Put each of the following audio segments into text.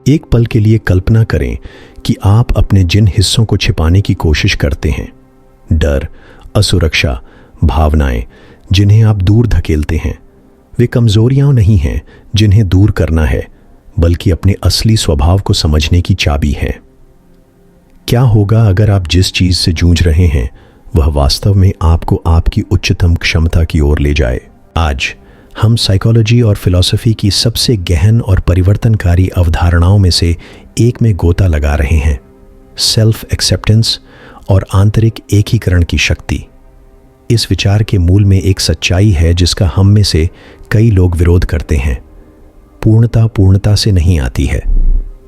एक पल के लिए कल्पना करें कि आप अपने जिन हिस्सों को छिपाने की कोशिश करते हैं, डर, असुरक्षा, भावनाएं जिन्हें आप दूर धकेलते हैं, वे कमजोरियां नहीं हैं जिन्हें दूर करना है, बल्कि अपने असली स्वभाव को समझने की चाबी है। क्या होगा अगर आप जिस चीज से जूझ रहे हैं वह वास्तव में आपको आपकी उच्चतम क्षमता की ओर ले जाए? आज हम साइकोलॉजी और फिलॉसफी की सबसे गहन और परिवर्तनकारी अवधारणाओं में से एक में गोता लगा रहे हैं, सेल्फ एक्सेप्टेंस और आंतरिक एकीकरण की शक्ति। इस विचार के मूल में एक सच्चाई है जिसका हम में से कई लोग विरोध करते हैं। पूर्णता से नहीं आती है,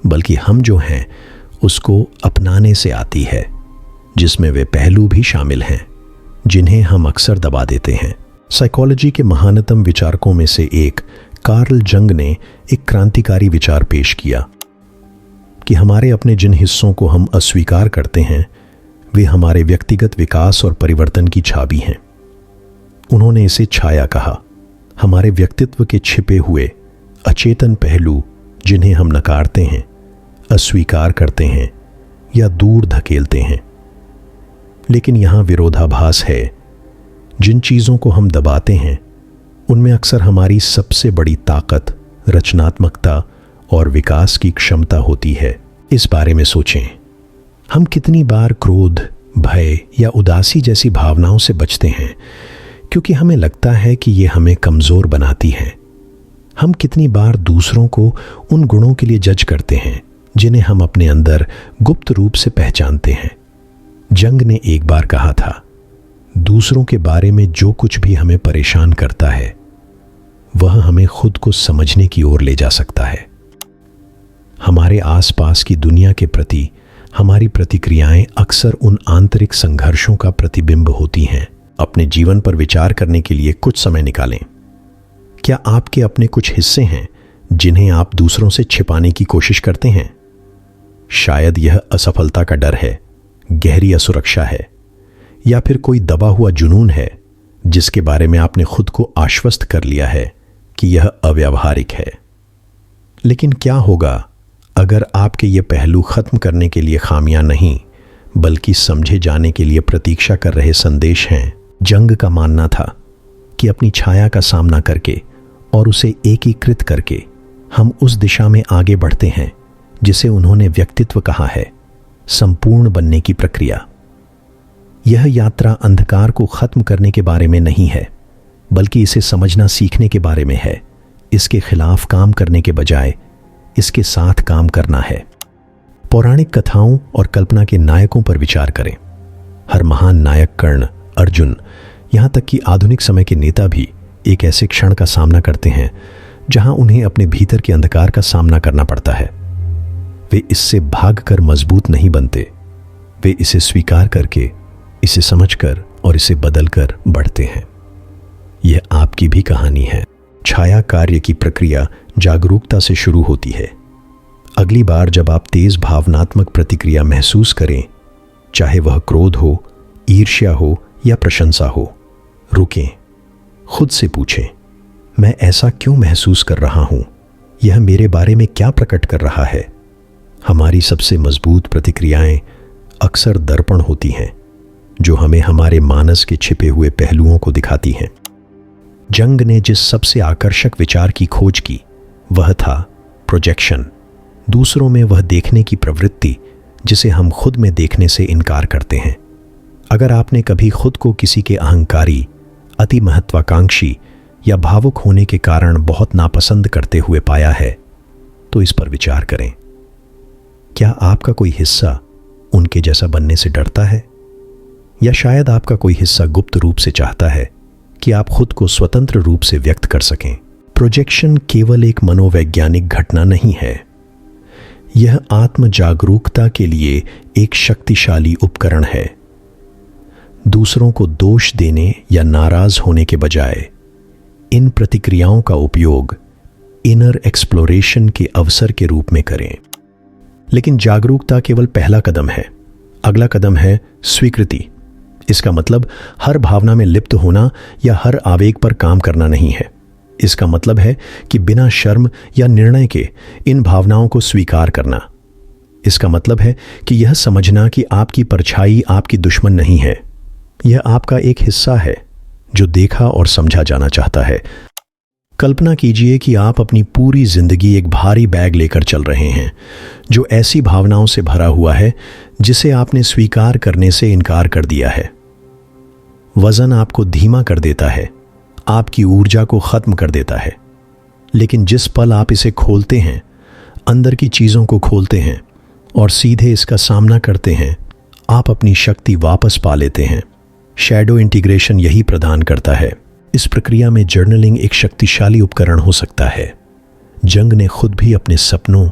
बल्कि हम जो हैं उसको अपनाने से आती है, जिसमें वे पहलू भी शामिल हैं जिन्हें हम अक्सर दबा देते हैं। साइकोलॉजी के महानतम विचारकों में से एक कार्ल जंग ने एक क्रांतिकारी विचार पेश किया कि हमारे अपने जिन हिस्सों को हम अस्वीकार करते हैं वे हमारे व्यक्तिगत विकास और परिवर्तन की छाबी हैं। उन्होंने इसे छाया कहा, हमारे व्यक्तित्व के छिपे हुए अचेतन पहलू जिन्हें हम नकारते हैं, अस्वीकार करते हैं या दूर धकेलते हैं। लेकिन यहां विरोधाभास है। जिन चीजों को हम दबाते हैं उनमें अक्सर हमारी सबसे बड़ी ताकत, रचनात्मकता और विकास की क्षमता होती है। इस बारे में सोचें, हम कितनी बार क्रोध, भय या उदासी जैसी भावनाओं से बचते हैं क्योंकि हमें लगता है कि ये हमें कमजोर बनाती हैं। हम कितनी बार दूसरों को उन गुणों के लिए जज करते हैं जिन्हें हम अपने अंदर गुप्त रूप से पहचानते हैं। जंग ने एक बार कहा था, दूसरों के बारे में जो कुछ भी हमें परेशान करता है वह हमें खुद को समझने की ओर ले जा सकता है। हमारे आसपास की दुनिया के प्रति हमारी प्रतिक्रियाएं अक्सर उन आंतरिक संघर्षों का प्रतिबिंब होती हैं। अपने जीवन पर विचार करने के लिए कुछ समय निकालें। क्या आपके अपने कुछ हिस्से हैं जिन्हें आप दूसरों से छिपाने की कोशिश करते हैं? शायद यह असफलता का डर है, गहरी असुरक्षा है, या फिर कोई दबा हुआ जुनून है जिसके बारे में आपने खुद को आश्वस्त कर लिया है कि यह अव्यावहारिक है। लेकिन क्या होगा अगर आपके ये पहलू खत्म करने के लिए खामियां नहीं बल्कि समझे जाने के लिए प्रतीक्षा कर रहे संदेश हैं? जंग का मानना था कि अपनी छाया का सामना करके और उसे एकीकृत करके हम उस दिशा में आगे बढ़ते हैं जिसे उन्होंने व्यक्तित्व कहा है, संपूर्ण बनने की प्रक्रिया। यह यात्रा अंधकार को खत्म करने के बारे में नहीं है, बल्कि इसे समझना सीखने के बारे में है। इसके खिलाफ काम करने के बजाय इसके साथ काम करना है। पौराणिक कथाओं और कल्पना के नायकों पर विचार करें। हर महान नायक, कर्ण, अर्जुन, यहां तक कि आधुनिक समय के नेता भी एक ऐसे क्षण का सामना करते हैं जहां उन्हें अपने भीतर के अंधकार का सामना करना पड़ता है। वे इससे भागकर मजबूत नहीं बनते, वे इसे स्वीकार करके, इसे समझकर और इसे बदलकर बढ़ते हैं। यह आपकी भी कहानी है। छाया कार्य की प्रक्रिया जागरूकता से शुरू होती है। अगली बार जब आप तेज भावनात्मक प्रतिक्रिया महसूस करें, चाहे वह क्रोध हो, ईर्ष्या हो या प्रशंसा हो, रुकें, खुद से पूछें, मैं ऐसा क्यों महसूस कर रहा हूं? यह मेरे बारे में क्या प्रकट कर रहा है? हमारी सबसे मजबूत प्रतिक्रियाएं अक्सर दर्पण होती हैं जो हमें हमारे मानस के छिपे हुए पहलुओं को दिखाती हैं। जंग ने जिस सबसे आकर्षक विचार की खोज की वह था प्रोजेक्शन, दूसरों में वह देखने की प्रवृत्ति जिसे हम खुद में देखने से इनकार करते हैं। अगर आपने कभी खुद को किसी के अहंकारी, अति महत्वाकांक्षी या भावुक होने के कारण बहुत नापसंद करते हुए पाया है तो इस पर विचार करें। क्या आपका कोई हिस्सा उनके जैसा बनने से डरता है? या शायद आपका कोई हिस्सा गुप्त रूप से चाहता है कि आप खुद को स्वतंत्र रूप से व्यक्त कर सकें? प्रोजेक्शन केवल एक मनोवैज्ञानिक घटना नहीं है, यह आत्म जागरूकता के लिए एक शक्तिशाली उपकरण है। दूसरों को दोष देने या नाराज होने के बजाय इन प्रतिक्रियाओं का उपयोग इनर एक्सप्लोरेशन के अवसर के रूप में करें। लेकिन जागरूकता केवल पहला कदम है। अगला कदम है स्वीकृति। इसका मतलब हर भावना में लिप्त होना या हर आवेग पर काम करना नहीं है। इसका मतलब है कि बिना शर्म या निर्णय के इन भावनाओं को स्वीकार करना। इसका मतलब है कि यह समझना कि आपकी परछाई आपकी दुश्मन नहीं है, यह आपका एक हिस्सा है जो देखा और समझा जाना चाहता है। कल्पना कीजिए कि आप अपनी पूरी जिंदगी एक भारी बैग लेकर चल रहे हैं जो ऐसी भावनाओं से भरा हुआ है जिसे आपने स्वीकार करने से इनकार कर दिया है। वजन आपको धीमा कर देता है, आपकी ऊर्जा को खत्म कर देता है, लेकिन जिस पल आप इसे खोलते हैं, अंदर की चीजों को खोलते हैं और सीधे इसका सामना करते हैं, आप अपनी शक्ति वापस पा लेते हैं। शैडो इंटीग्रेशन यही प्रदान करता है। इस प्रक्रिया में जर्नलिंग एक शक्तिशाली उपकरण हो सकता है। जंग ने खुद भी अपने सपनों,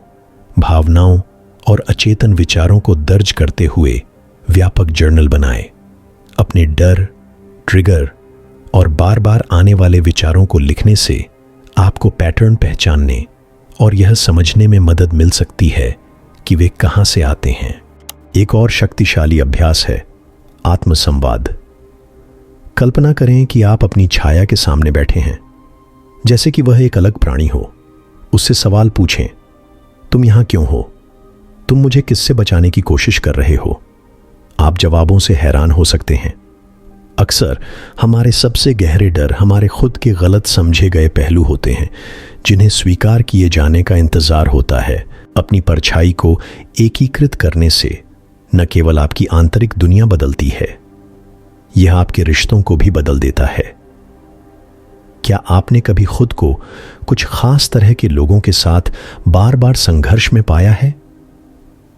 भावनाओं और अचेतन विचारों को दर्ज करते हुए व्यापक जर्नल बनाए। अपने डर, ट्रिगर और बार बार आने वाले विचारों को लिखने से आपको पैटर्न पहचानने और यह समझने में मदद मिल सकती है कि वे कहां से आते हैं। एक और शक्तिशाली अभ्यास है आत्मसंवाद। कल्पना करें कि आप अपनी छाया के सामने बैठे हैं, जैसे कि वह एक अलग प्राणी हो। उससे सवाल पूछें, तुम यहां क्यों हो? तुम मुझे किससे बचाने की कोशिश कर रहे हो? आप जवाबों से हैरान हो सकते हैं। अक्सर हमारे सबसे गहरे डर हमारे खुद के गलत समझे गए पहलू होते हैं, जिन्हें स्वीकार किए जाने का इंतजार होता है। अपनी परछाई को एकीकृत करने से न केवल आपकी आंतरिक दुनिया बदलती है, यह आपके रिश्तों को भी बदल देता है। क्या आपने कभी खुद को कुछ खास तरह के लोगों के साथ बार बार संघर्ष में पाया है?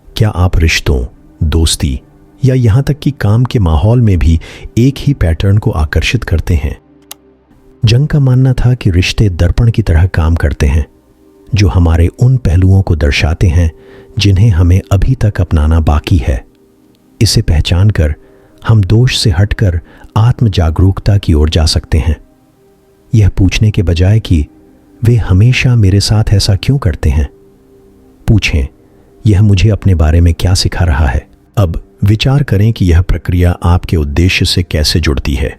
क्या आप रिश्तों, दोस्ती या यहां तक कि काम के माहौल में भी एक ही पैटर्न को आकर्षित करते हैं? जंग का मानना था कि रिश्ते दर्पण की तरह काम करते हैं, जो हमारे उन पहलुओं को दर्शाते हैं जिन्हें हमें अभी तक अपनाना बाकी है। इसे पहचान कर हम दोष से हटकर आत्म जागरूकता की ओर जा सकते हैं। यह पूछने के बजाय कि वे हमेशा मेरे साथ ऐसा क्यों करते हैं, पूछें, यह मुझे अपने बारे में क्या सिखा रहा है? अब विचार करें कि यह प्रक्रिया आपके उद्देश्य से कैसे जुड़ती है।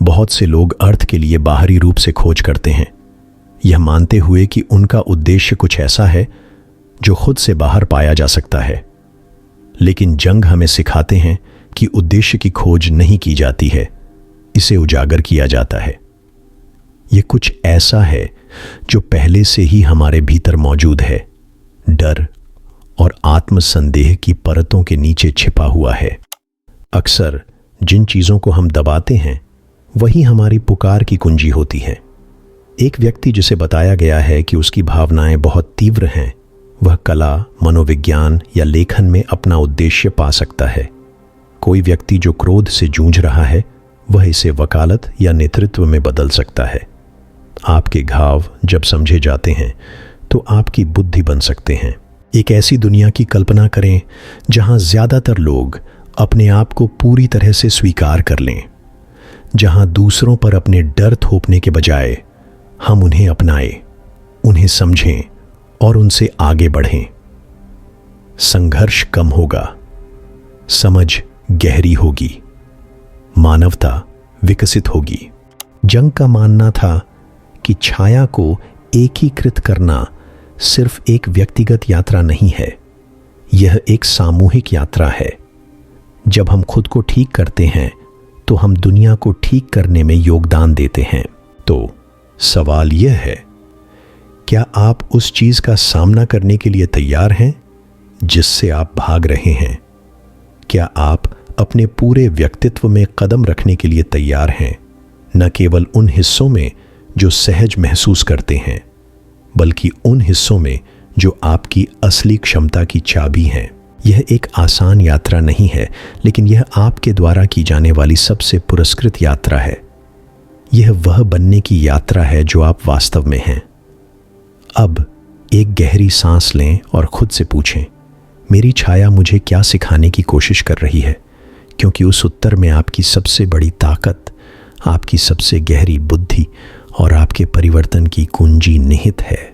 बहुत से लोग अर्थ के लिए बाहरी रूप से खोज करते हैं, यह मानते हुए कि उनका उद्देश्य कुछ ऐसा है जो खुद से बाहर पाया जा सकता है। लेकिन जंग हमें सिखाते हैं कि उद्देश्य की खोज नहीं की जाती है, इसे उजागर किया जाता है। यह कुछ ऐसा है जो पहले से ही हमारे भीतर मौजूद है, डर और आत्मसंदेह की परतों के नीचे छिपा हुआ है। अक्सर जिन चीजों को हम दबाते हैं वही हमारी पुकार की कुंजी होती है। एक व्यक्ति जिसे बताया गया है कि उसकी भावनाएं बहुत तीव्र हैं, वह कला, मनोविज्ञान या लेखन में अपना उद्देश्य पा सकता है। कोई व्यक्ति जो क्रोध से जूझ रहा है, वह इसे वकालत या नेतृत्व में बदल सकता है। आपके घाव जब समझे जाते हैं तो आपकी बुद्धि बन सकते हैं। एक ऐसी दुनिया की कल्पना करें जहां ज्यादातर लोग अपने आप को पूरी तरह से स्वीकार कर लें, जहां दूसरों पर अपने डर थोपने के बजाय हम उन्हें अपनाएं, उन्हें समझें और उनसे आगे बढ़ें। संघर्ष कम होगा, समझ गहरी होगी, मानवता विकसित होगी। जंग का मानना था कि छाया को एकीकृत करना सिर्फ एक व्यक्तिगत यात्रा नहीं है, यह एक सामूहिक यात्रा है। जब हम खुद को ठीक करते हैं तो हम दुनिया को ठीक करने में योगदान देते हैं। तो सवाल यह है, क्या आप उस चीज का सामना करने के लिए तैयार हैं जिससे आप भाग रहे हैं? क्या आप अपने पूरे व्यक्तित्व में कदम रखने के लिए तैयार हैं, न केवल उन हिस्सों में जो सहज महसूस करते हैं, बल्कि उन हिस्सों में जो आपकी असली क्षमता की चाबी हैं? यह एक आसान यात्रा नहीं है, लेकिन यह आपके द्वारा की जाने वाली सबसे पुरस्कृत यात्रा है। यह वह बनने की यात्रा है जो आप वास्तव में हैं। अब एक गहरी सांस लें और खुद से पूछें, मेरी छाया मुझे क्या सिखाने की कोशिश कर रही है? क्योंकि उस उत्तर में आपकी सबसे बड़ी ताकत, आपकी सबसे गहरी बुद्धि और आपके परिवर्तन की कुंजी निहित है।